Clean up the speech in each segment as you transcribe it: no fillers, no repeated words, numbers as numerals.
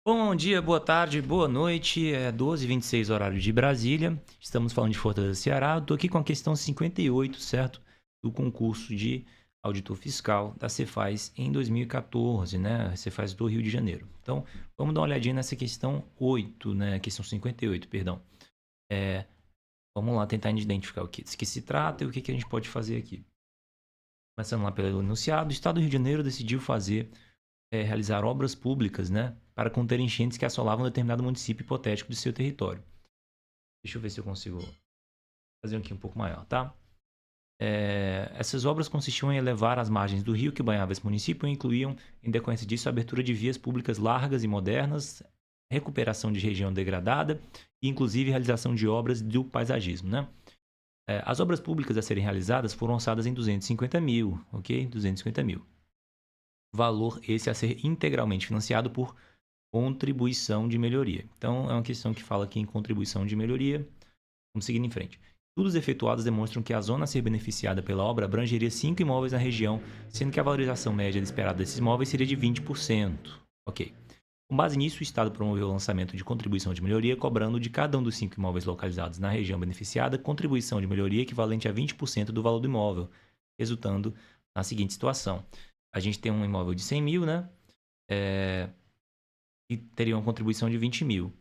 Bom dia, boa tarde, boa noite. É 12h26 horário de Brasília. Estamos falando de Fortaleza, Ceará. Estou aqui com a questão 58, certo? Do concurso de auditor fiscal da Cefaz em 2014, né? Cefaz do Rio de Janeiro. Então, vamos dar uma olhadinha nessa questão 8, né? Questão 58, perdão. Vamos lá tentar identificar o que se trata e o que a gente pode fazer aqui. Começando lá pelo enunciado, o Estado do Rio de Janeiro decidiu realizar obras públicas, né, para conter enchentes que assolavam um determinado município hipotético de seu território. Deixa eu ver se eu consigo fazer aqui um pouco maior, tá? Essas obras consistiam em elevar as margens do rio que banhava esse município e incluíam, em decorrência disso, a abertura de vias públicas largas e modernas, recuperação de região degradada e, inclusive, realização de obras do paisagismo, né? As obras públicas a serem realizadas foram orçadas em 250 mil, ok? 250 mil. Valor esse a ser integralmente financiado por contribuição de melhoria. Então, é uma questão que fala aqui em contribuição de melhoria. Vamos seguindo em frente. Estudos efetuados demonstram que a zona a ser beneficiada pela obra abrangeria 5 imóveis na região, sendo que a valorização média esperada desses imóveis seria de 20%. Ok. Com base nisso, o Estado promoveu o lançamento de contribuição de melhoria, cobrando de cada um dos 5 imóveis localizados na região beneficiada contribuição de melhoria equivalente a 20% do valor do imóvel, resultando na seguinte situação. A gente tem um imóvel de 100 mil, né? E teria uma contribuição de 20 mil.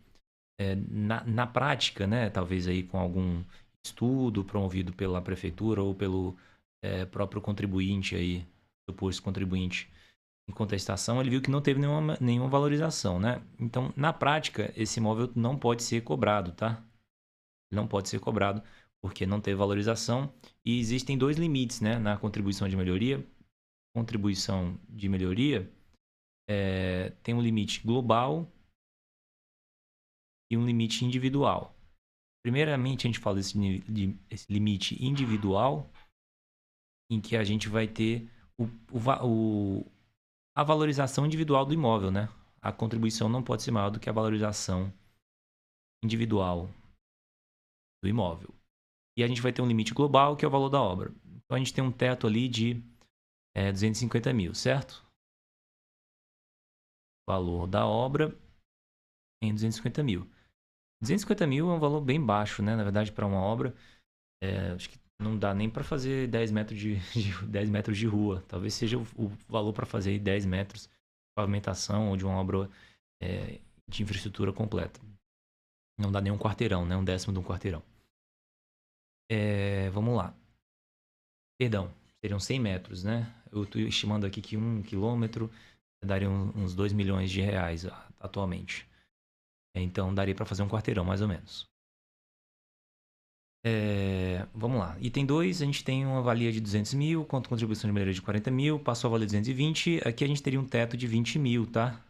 Na prática, né, talvez aí com algum estudo promovido pela prefeitura ou pelo próprio contribuinte aí, suposto contribuinte em contestação, ele viu que não teve nenhuma valorização, né? Então, na prática, esse imóvel não pode ser cobrado, tá? Não pode ser cobrado porque não teve valorização e existem dois limites, né, na contribuição de melhoria. Contribuição de melhoria tem um limite global e um limite individual. Primeiramente, a gente fala desse limite individual, em que a gente vai ter a valorização individual do imóvel, né? A contribuição não pode ser maior do que a valorização individual do imóvel. E a gente vai ter um limite global, que é o valor da obra. Então, a gente tem um teto ali de 250 mil, certo? Valor da obra em 250 mil. 250 mil é um valor bem baixo, né? Na verdade, para uma obra, acho que não dá nem para fazer 10 metros 10 metros de rua. Talvez seja o valor para fazer 10 metros de pavimentação ou de uma obra de infraestrutura completa. Não dá nem um quarteirão, né? Um décimo de um quarteirão. Vamos lá. Perdão, seriam 100 metros, né? Eu estou estimando aqui que 1 quilômetro daria uns 2 milhões de reais atualmente. Então, daria para fazer um quarteirão, mais ou menos. Vamos lá. Item 2, a gente tem uma valia de 200 mil, quanto contribuição de melhoria de 40 mil, passou a valer 220. Aqui a gente teria um teto de 20 mil, tá?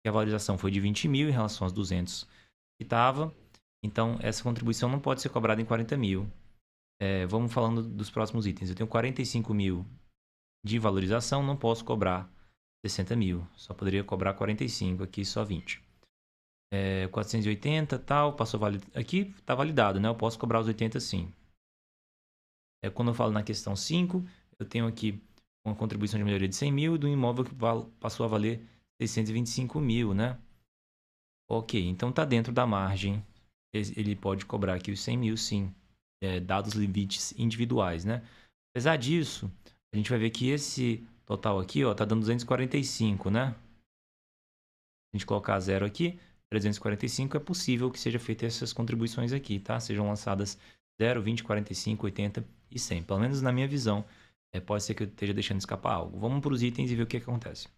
E a valorização foi de 20 mil em relação aos 200 que estava. Então, essa contribuição não pode ser cobrada em 40 mil. Vamos falando dos próximos itens. Eu tenho 45 mil de valorização, não posso cobrar 60 mil. Só poderia cobrar 45, aqui só 20. 480 tal, passou aqui está validado, né? Eu posso cobrar os 80 sim. Quando eu falo na questão 5, eu tenho aqui uma contribuição de melhoria de 100 mil do imóvel que passou a valer 625 mil, né? Ok, então está dentro da margem. Ele pode cobrar aqui os 100 mil sim, dados limites individuais, né? Apesar disso, a gente vai ver que esse total aqui, ó, tá dando 245, né? A gente colocar zero aqui, 345, é possível que seja feita essas contribuições aqui, tá? Sejam lançadas 0, 20, 45, 80 e 100. Pelo menos na minha visão, pode ser que eu esteja deixando escapar algo. Vamos para os itens e ver o que acontece.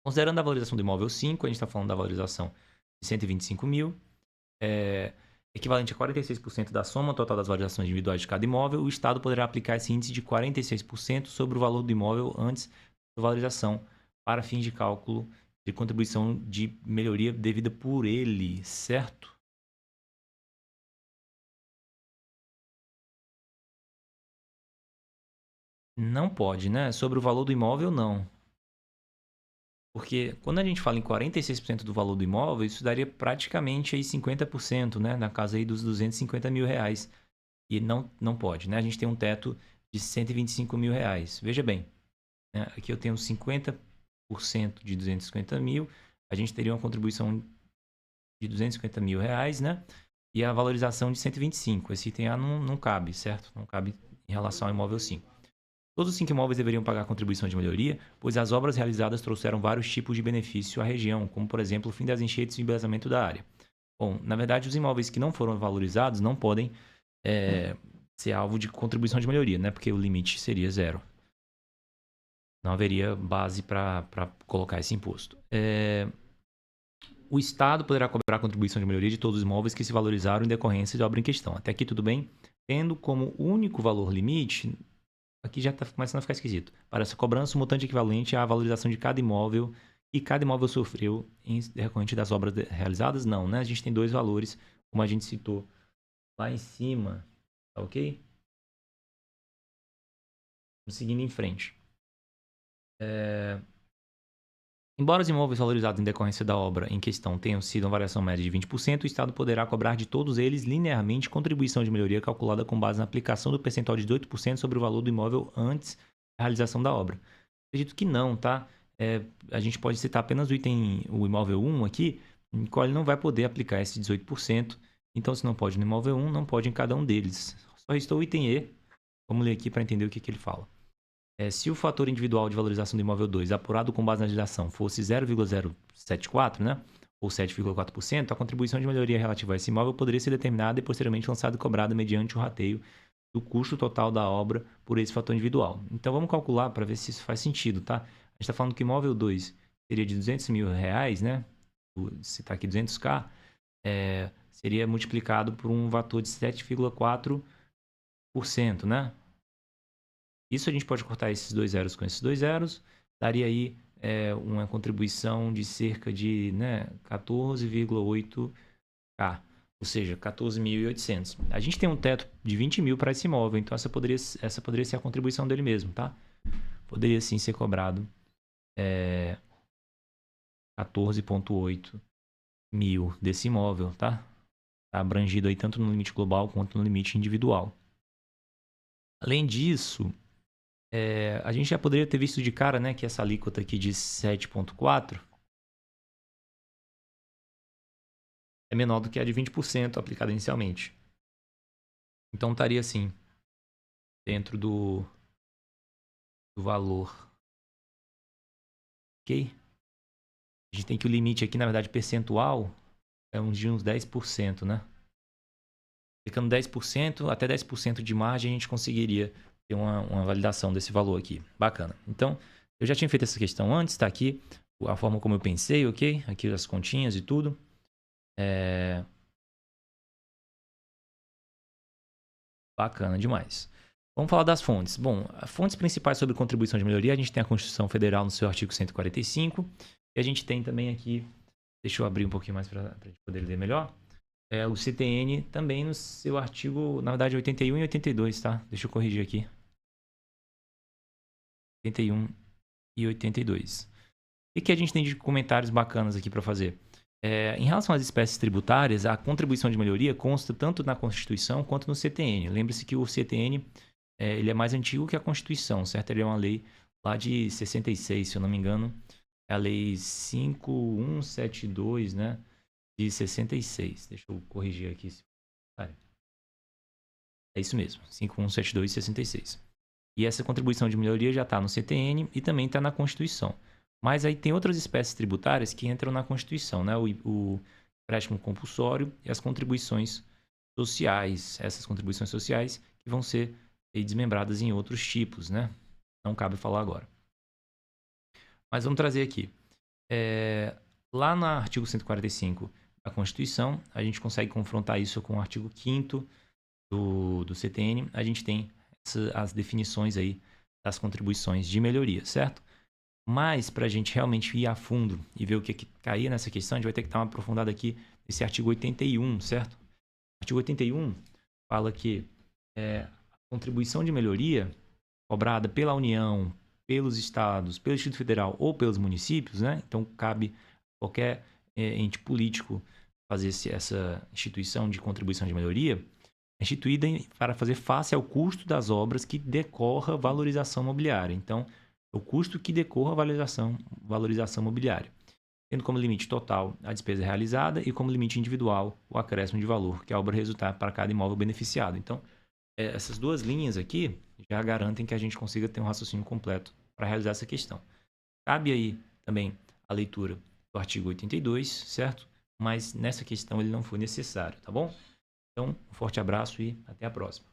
Considerando a valorização do imóvel 5, a gente está falando da valorização de 125 mil, equivalente a 46% da soma total das valorizações individuais de cada imóvel, o Estado poderá aplicar esse índice de 46% sobre o valor do imóvel antes da valorização para fins de cálculo de contribuição de melhoria devida por ele, certo? Não pode, né? Sobre o valor do imóvel, não. Porque quando a gente fala em 46% do valor do imóvel, isso daria praticamente aí 50%, né? Na casa aí dos 250 mil reais. E não pode, né? A gente tem um teto de 125 mil reais. Veja bem, né? Aqui eu tenho 50% de 250 mil, a gente teria uma contribuição de R$250 mil, né? E a valorização de 125. Esse item A não cabe, certo? Não cabe em relação ao imóvel 5. Todos os 5 imóveis deveriam pagar contribuição de melhoria, pois as obras realizadas trouxeram vários tipos de benefício à região, como, por exemplo, o fim das enchentes e o embelezamento da área. Bom, na verdade, os imóveis que não foram valorizados não podem ser alvo de contribuição de melhoria, né? Porque o limite seria 0. Não haveria base para colocar esse imposto. O Estado poderá cobrar contribuição de melhoria de todos os imóveis que se valorizaram em decorrência de obra em questão. Até aqui tudo bem? Tendo como único valor limite, aqui já está começando a ficar esquisito, para essa cobrança, o montante equivalente à valorização de cada imóvel que cada imóvel sofreu em decorrente das obras realizadas? Não, né? A gente tem 2 valores, como a gente citou lá em cima, tá ok? Vamos seguindo em frente. Embora os imóveis valorizados em decorrência da obra em questão tenham sido uma variação média de 20%, o Estado poderá cobrar de todos eles linearmente contribuição de melhoria calculada com base na aplicação do percentual de 18% sobre o valor do imóvel antes da realização da obra. Acredito que não, tá? A gente pode citar apenas o imóvel 1 aqui, em qual ele não vai poder aplicar esse 18%. Então, se não pode no imóvel 1, não pode em cada um deles. Só restou o item E. Vamos ler aqui para entender o que ele fala. Se o fator individual de valorização do imóvel 2, apurado com base na legislação, fosse 0,074, né, ou 7,4%, a contribuição de melhoria relativa a esse imóvel poderia ser determinada e posteriormente lançada e cobrada mediante o rateio do custo total da obra por esse fator individual. Então, vamos calcular para ver se isso faz sentido, tá? A gente está falando que o imóvel 2 seria de R$200 mil, né? Se está aqui 200k, seria multiplicado por um fator de 7,4%, né? Isso a gente pode cortar esses 2 zeros com esses 2 zeros. Daria aí uma contribuição de cerca de 14,8k. Ou seja, 14.800. A gente tem um teto de 20 mil para esse imóvel. Então essa poderia ser a contribuição dele mesmo, tá? Poderia sim ser cobrado 14,8 mil desse imóvel, tá? Tá abrangido aí tanto no limite global quanto no limite individual. Além disso, a gente já poderia ter visto de cara, né, que essa alíquota aqui de 7,4 é menor do que a de 20% aplicada inicialmente. Então estaria assim, dentro do valor. Ok? A gente tem que o limite aqui, na verdade, percentual é de uns 10%, né? Aplicando 10%, até 10% de margem, a gente conseguiria ter uma validação desse valor aqui. Bacana. Então, eu já tinha feito essa questão antes, está aqui a forma como eu pensei, ok? Aqui as continhas e tudo. Bacana demais. Vamos falar das fontes. Bom, as fontes principais sobre contribuição de melhoria, a gente tem a Constituição Federal no seu artigo 145. E a gente tem também aqui, deixa eu abrir um pouquinho mais para a gente poder ler melhor. O CTN também no seu artigo, na verdade, 81 e 82, tá? Deixa eu corrigir aqui. 81 e 82. O que a gente tem de comentários bacanas aqui para fazer? Em relação às espécies tributárias, a contribuição de melhoria consta tanto na Constituição quanto no CTN. Lembre-se que o CTN ele é mais antigo que a Constituição, certo? Ele é uma lei lá de 66, se eu não me engano. É a lei 5172, né? De 66. Deixa eu corrigir aqui. É isso mesmo, 5172 de 66. E essa contribuição de melhoria já está no CTN e também está na Constituição. Mas aí tem outras espécies tributárias que entram na Constituição, né? O empréstimo compulsório e as contribuições sociais. Essas contribuições sociais que vão ser desmembradas em outros tipos, né? Não cabe falar agora. Mas vamos trazer aqui. Lá no artigo 145 da Constituição, a gente consegue confrontar isso com o artigo 5º do CTN. A gente tem as definições aí das contribuições de melhoria, certo? Mas, para a gente realmente ir a fundo e ver o que caía nessa questão, a gente vai ter que dar uma aprofundada aqui nesse artigo 81, certo? O artigo 81 fala que a contribuição de melhoria cobrada pela União, pelos estados, pelo Distrito Federal ou pelos municípios, né? Então, cabe qualquer ente político fazer essa instituição de contribuição de melhoria, instituída para fazer face ao custo das obras que decorra valorização mobiliária. Então, o custo que decorra valorização mobiliária. tendo como limite total a despesa realizada e como limite individual o acréscimo de valor que a obra resultar para cada imóvel beneficiado. Então, essas duas linhas aqui já garantem que a gente consiga ter um raciocínio completo para realizar essa questão. Cabe aí também a leitura do artigo 82, certo? Mas nessa questão ele não foi necessário, tá bom? Então, um forte abraço e até a próxima.